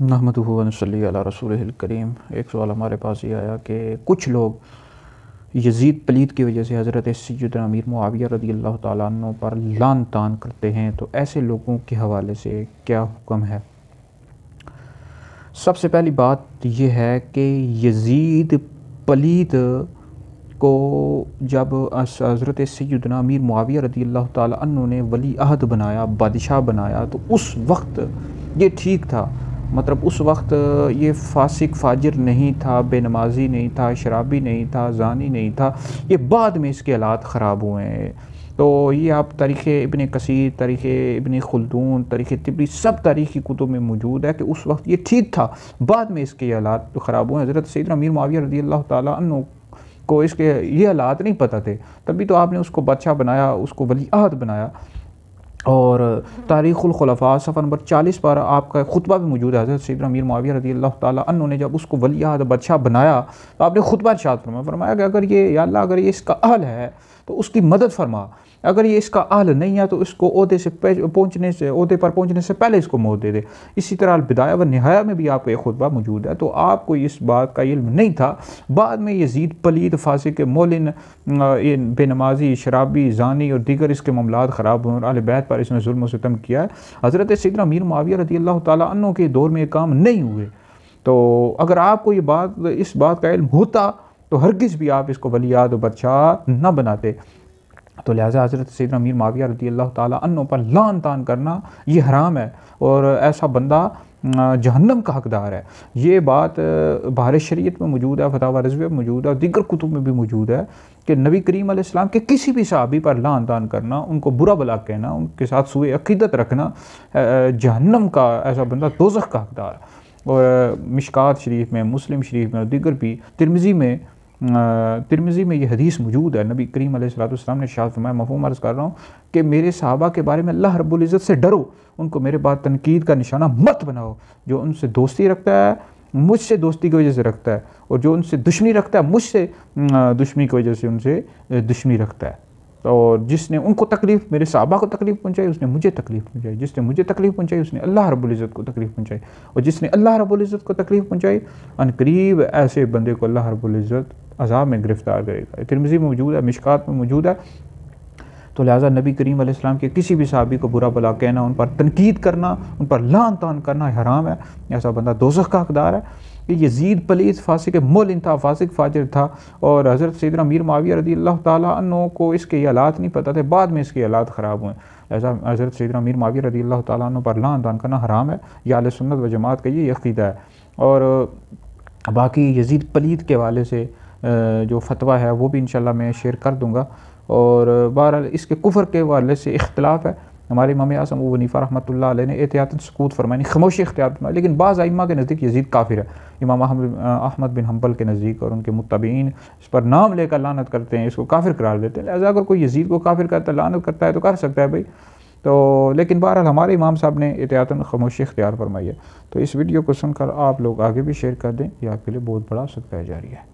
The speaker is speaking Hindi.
नहमदुहु व नसल्ली अला रसूलिहिल करीम। एक सवाल हमारे पास ये आया कि कुछ लोग यजीद पलीद की वजह से हज़रत सैयदना अमीर मुआविया रज़ियल्लाहु ताला अन्हु पर लान तान करते हैं, तो ऐसे लोगों के हवाले से क्या हुक्म है। सबसे पहली बात यह है कि यजीद पलीद को जब हज़रत सैयदना अमीर मुआविया रज़ियल्लाहु ताला अन्हु ने वली अहद बनाया, बादशाह बनाया, तो उस वक्त ये ठीक था। मतलब उस वक्त ये फासिक फाजिर नहीं था, बेनमाजी नहीं था, शराबी नहीं था, ज़ानी नहीं था। ये बाद में इसके हालात ख़राब हुए हैं। तो ये आप तारीख़ इब्न कसीर, तारीख़ इब्न खुल्दून, तारीख़ तिबरी, सब तारीख़ी कुतुब में मौजूद है कि उस वक्त ये ठीक था, बाद में इसके हालात तो ख़राब हुए हैं। हज़रत सैयदना अमीर मुआविया रज़ियल्लाहु ताला अन्हु को इसके ये हालात नहीं पता थे, तभी तो आपने उसको बादशाह बनाया, उसको वली अहद बनाया। और तारीख़ुल खुलफ़ा सफ़ा नंबर 40 पर आपका खुतबा भी मौजूद है। हज़रत सैयदना अमीर मुआविया रज़ियल्लाहु ताला अन्हु ने जब उसको वली अहद बादशाह बनाया तो आपने खुतबा इरशाद फरमाया कि अगर ये या अल्लाह अगर ये इसका अहल है तो उसकी मदद फरमा, अगर ये इसका अहल नहीं है तो इसको ओहदे पर पहुँचने से पहले इसको मौत दे दे। इसी तरह बिदाया व निहाया में भी आपका एक खुतबा मौजूद है। तो आपको इस बात का इल्म नहीं था, बाद में यजीद पलीद फासिक मोलिन बेनमाजी शराबी ज़ानी और दीगर इसके मामलात ख़राब हुए और अहले बैत पर इसने जुल्म व सितम किया है। हज़रत सैयदना अमीर मुआविया रज़ियल्लाहु ताला अन्हु के दौर में ये काम नहीं हुए। तो अगर आपको ये इस बात का इल्म होता तो हरगिज़ भी आप इसको वली अहद बादशाह न बनाते। तो लिहाजा हज़रत सैयदना अमीर मुआविया रज़ियल्लाहु ताला अन्हु पर लान तान करना ये हराम है और ऐसा बंदा जहन्नम का हकदार है। ये बात बहार शरीयत में मौजूद है, फतावा रज़विया में मौजूद है, दीगर कुतुब में भी मौजूद है कि नबी करीम अलैहिस्सलाम के किसी भी सहाबी पर लान तान करना, उनको बुरा भला कहना, उनके साथ सुए अक़ीदत रखना, जहन्नम का ऐसा बंदा दोज़ख का हकदार है। और मिशकात शरीफ में, मुस्लिम शरीफ में और दीगर भी तिरमिज़ी में ये हदीस मौजूद है। नबी करीम अलैहिस्सलाम ने इरशाद फरमाया, मफ़हूम अर्ज़ कर रहा हूँ कि मेरे सहाबा के बारे में अल्लाह रब्बुल इज़्ज़त से डरो, उनको मेरे बाद तनकीद का निशाना मत बनाओ। जो उनसे दोस्ती रखता है मुझसे दोस्ती की वजह से रखता है, और जो उनसे दुश्मनी रखता है मुझसे दुश्मनी की वजह से उनसे दुश्मनी रखता है। और जिसने उनको तकलीफ़, मेरे सहाबा को तकलीफ़ पहुंचाई, उसने मुझे तकलीफ़ पहुंचाई। जिसने मुझे तकलीफ़ पहुंचाई उसने अल्लाह रब्बुल इज़्ज़त को तकलीफ़ पहुंचाई, और जिसने अल्लाह रब्बुल इज़्ज़त को तकलीफ़ पहुंचाई अनकरीब ऐसे बंदे को अल्लाह रब्बुल इज़्ज़त अज़ाब में गिरफ़्तार करेगा। तिरमिज़ी में मौजूद है, मिशकात में मौजूद है। तो लिहाजा नबी करीम अलैहिस्सलाम के किसी भी सहाबी को बुरा भला कहना, उन पर तनकीद करना, उन पर लान तान करना हराम है। ऐसा बंदा दोज़ख का हकदार है। कि यजीद पलीद फासिक मोलिन था, फासिक फाजिर था, और हज़रत सैयदना अमीर मुआविया रज़ियल्लाहु ताला अन्हु को इसके हालात नहीं पता थे, बाद में इसके हालात ख़राब हुए। ऐसा हज़रत सैयदना अमीर मुआविया रज़ियल्लाहु ताला अन्हु पर लान तान करना हराम है। यह अहले सुन्नत व जमात का ये अक़ीदा है। और बाकी यजीद पलीद के हवाले से जो फतवा है वो भी इंशाल्लाह मैं शेयर कर दूँगा। और बहरहाल इसके कुफ़र के हवाले से इख्तिलाफ़ है। हमारे इमाम आज़म अबू हनीफ़ा रहमतुल्लाह अलैह ने एहतियातन सुकूत फरमानी, खामोशी इख्तियार फरमाई, लेकिन बाज़ अइम्मा के नज़दीक यजीद काफिर है। इमाम अहमद बिन हम्बल के नज़दीक और उनके मुत्तबीन इस पर नाम लेकर लानत करते हैं, इसको काफिर करार देते हैं। लिहाजा अगर कोई यजीद को काफिर करता है, लानत करता है तो कर सकता है भाई। तो लेकिन बहरहाल हमारे इमाम साहब ने एहतियातन खामोशी इख्तियार फरमाई है। तो इस वीडियो को सुनकर आप लोग आगे भी शेयर कर दें, ये आपके लिए बहुत बड़ा सदका जारी है।